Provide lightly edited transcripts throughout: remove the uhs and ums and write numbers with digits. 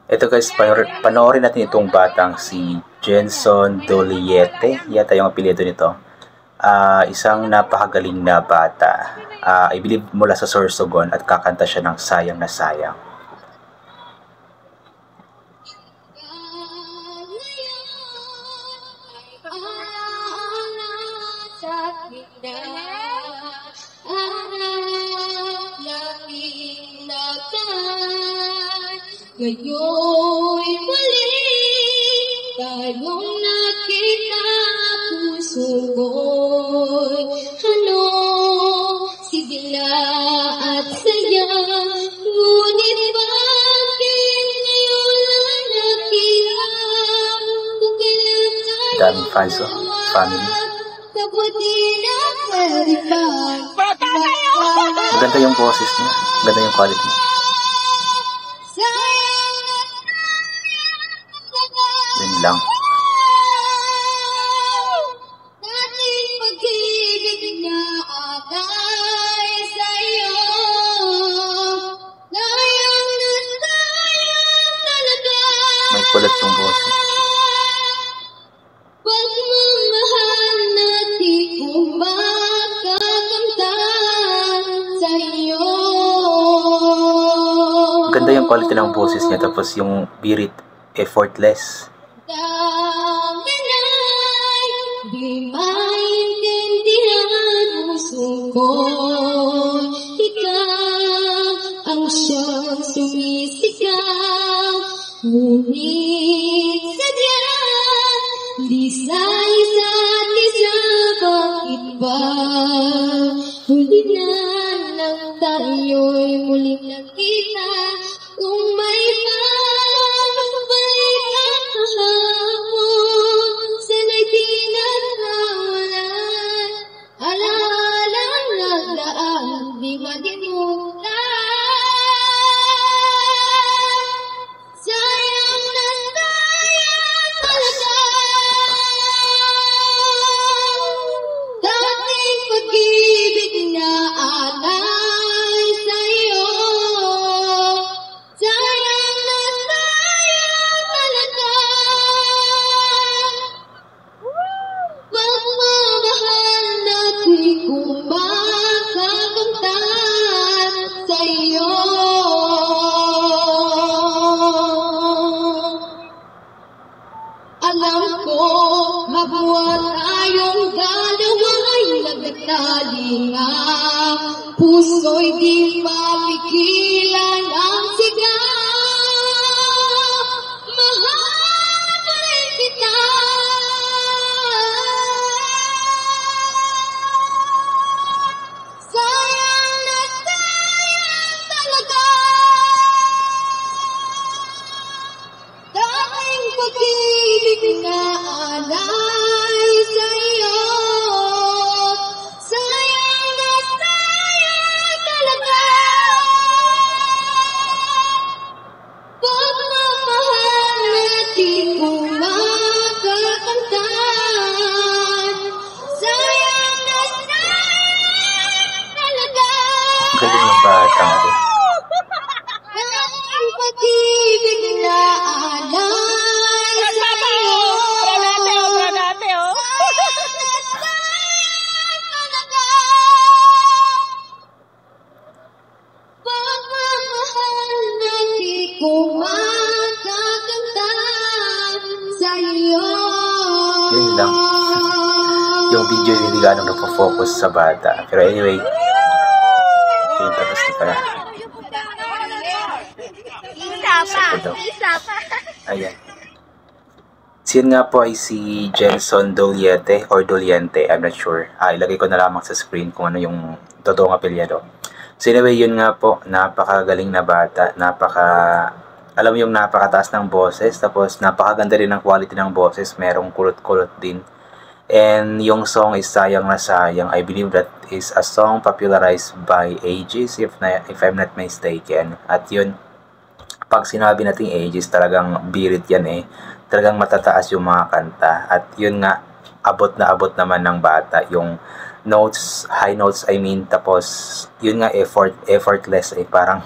Ito guys, panoorin natin itong batang si Jenson Doliete. Yata yung apelyido nito. Isang napakagaling na bata. I believe mula sa Sorsogon at kakanta siya ng Sayang na Sayang. Ngayo'y muli tayong nakita, puso ko'y ano, sigla at saya. Ngunit bakit ngayon lang nakita kung kailan tayo Daming fans oh, family. kabuti na maribang. Maganda yung boses niya, maganda yung quality. Yun lang. Dating pag-ibig na agay sa'yo, sayang na sayang talaga. May kulat yung boses. Pagmamahal na di ko makakamtan sa'yo. Maganda yung quality ng boses niya, tapos yung birit, effortless. Dami na'y di maintindihan, puso ko ikaw ang siyang sumisigaw. Ngunit sadya di sa isa't isa, bakit ba huli na lang tayo'y muling nakita? Kung may pagbalik at kahapon, sana'y di nagkawalan. Alaalang nagdaan, di malimutan. Sayang na sayang talaga. Dating pag-ibig na alay sa'yo. Sayang na sayang talaga. Pagmamahal na di ko makakamtan sa'yo. Alam ko, mabuwa tayong dalawa'y nagtatalinga. Puso'y di mapigilan ang sigaw. Mahal pa rin kita. Sayang na sayang talaga. Dating pag-ibig na alay sa'yo. Sayang na sayang talaga. Pagmamahal na di ko makakamtan. Sayang na sayang talaga. Galing yung batang ito. Dating pag-ibig na alay sa'yo. Pagmamahal na di ko makakamtan sa'yo. Yun lang. Yung video hindi ganong nagpo-focus sa bata. Pero anyway, yun, tapos na pala. Isa pa. Ayan. Siyan nga po ay si Jenson Doliete or Doliente, I'm not sure. Ilagay ko na lamang sa screen kung ano yung totoong apelyido. So anyway, yun nga po, napakagaling na bata, alam mo yung napakataas ng boses, tapos napakaganda rin ng quality ng boses, merong kulot-kulot din. And yung song is Sayang na Sayang. I believe that is a song popularized by Aegis, if I'm not mistaken. At yun, pag sinabi nating Aegis, talagang birit yan eh. Talagang matataas yung mga kanta. At yun nga, abot na abot naman ng bata yung high notes I mean, tapos yun nga effortless parang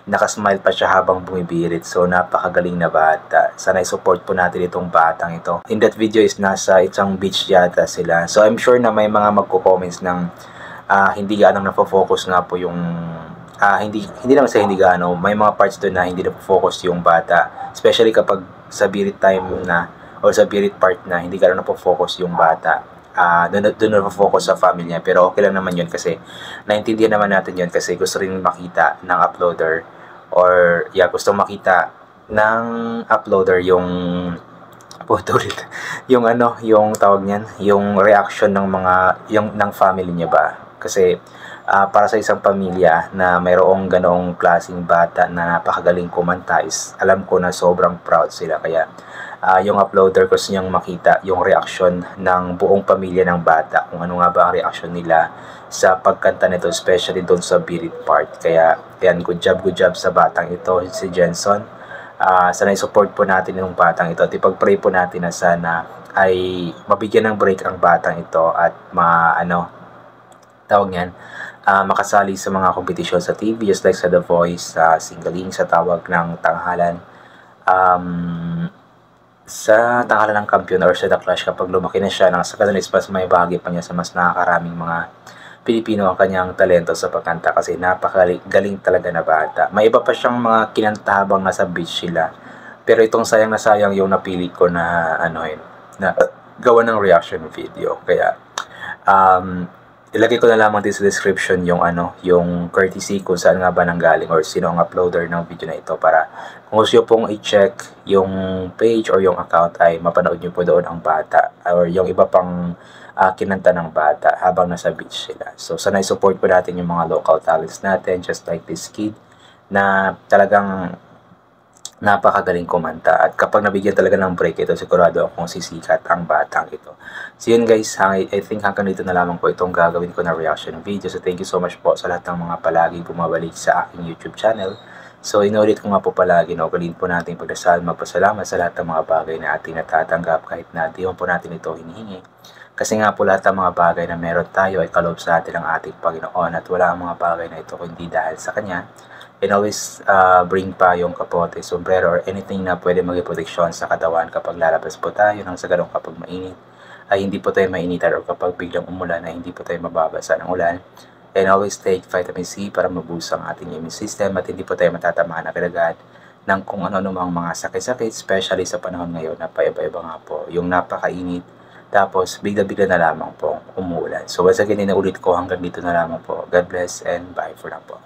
nakasmile pa siya habang bumibirit. So napakagaling na bata. Sana i-support po natin itong batang ito. In that video is nasa isang beach yata sila. So I'm sure na may mga magko-comments ng hindi gaano na-focus nga po yung hindi naman sa hindi gaano, may mga parts doon na hindi na-focus yung bata, especially kapag sa birit time na or sa birit part na hindi gaano na-focus yung bata. Doon na-focus sa family niya, pero okay lang naman yun kasi naintindihan naman natin yun kasi gusto rin makita ng uploader or gusto makita ng uploader yung yung tawag niyan, yung reaction ng ng family niya ba, kasi para sa isang pamilya na mayroong ganoong klaseng bata na napakagaling kumanta is alam ko na sobrang proud sila. Kaya yung uploader gusto niyang makita yung reaction ng buong pamilya ng bata, kung ano nga ba ang reaction nila sa pagkanta nito, especially doon sa birit part. Kaya yan, good job sa batang ito, si Jenson. Sana i-support po natin yung batang ito at ipag-pray po natin na sana ay mabigyan ng break ang batang ito at makasali sa mga kompetisyon sa TV, just like sa The Voice, sa Singaling, sa tawag ng tanghalan, sa tanghalan ng kampiyon or sa The Clash. Kapag lumaki na siya, sa kadalis mas may bahagi pa niya sa mas nakakaraming mga Pilipino ang kanyang talento sa pagkanta kasi napakagaling talaga na bata. May iba pa siyang mga kinanta habang nasa beach sila. Pero itong sayang na sayang yung napili ko na na gawa ng reaction video. Kaya ilagay ko na lamang din sa description yung courtesy kung saan nga ba nanggaling or sino ang uploader ng video na ito, para kung gusto nyo pong i-check yung page or yung account ay mapanood nyo po doon ang bata or yung iba pang kinanta ng bata habang nasa beach sila. So sana i-support po natin yung mga local talents natin, just like this kid na talagang napakagaling kumanta, at kapag nabigyan talaga ng break ito, sigurado akong sisikat ang batang ito. So yun guys, I think hanggang dito na lamang po itong gagawin ko na reaction video. So thank you so much po sa lahat ng mga palagi bumabalik sa aking YouTube channel. So inulit ko nga po palagi na ugalin po natin pagdasal, magpasalamat sa lahat ng mga bagay na ating natatanggap kahit na di po natin ito hinihingi. Kasi nga po lahat ng mga bagay na meron tayo ay kaloob sa atin ng ating Panginoon, at wala ang mga bagay na ito kundi dahil sa Kanya. And always bring pa yung kapote, sombrero, or anything na pwede maging proteksyon sa katawan kapag lalabas po tayo, nang sa ganun kapag mainit ay hindi po tayo mainitan, or kapag biglang umulan ay hindi po tayo mababasa ng ulan. And always take vitamin C para maboost ang ating immune system at hindi po tayo matatamaan agad-agad ng kung ano-ano mga sakit-sakit, especially sa panahon ngayon na paiba-iba nga po yung napakainit, tapos bigla-bigla na lamang po umuulan. So once again, inaulit ko, hanggang dito na lamang po. God bless and bye for now po.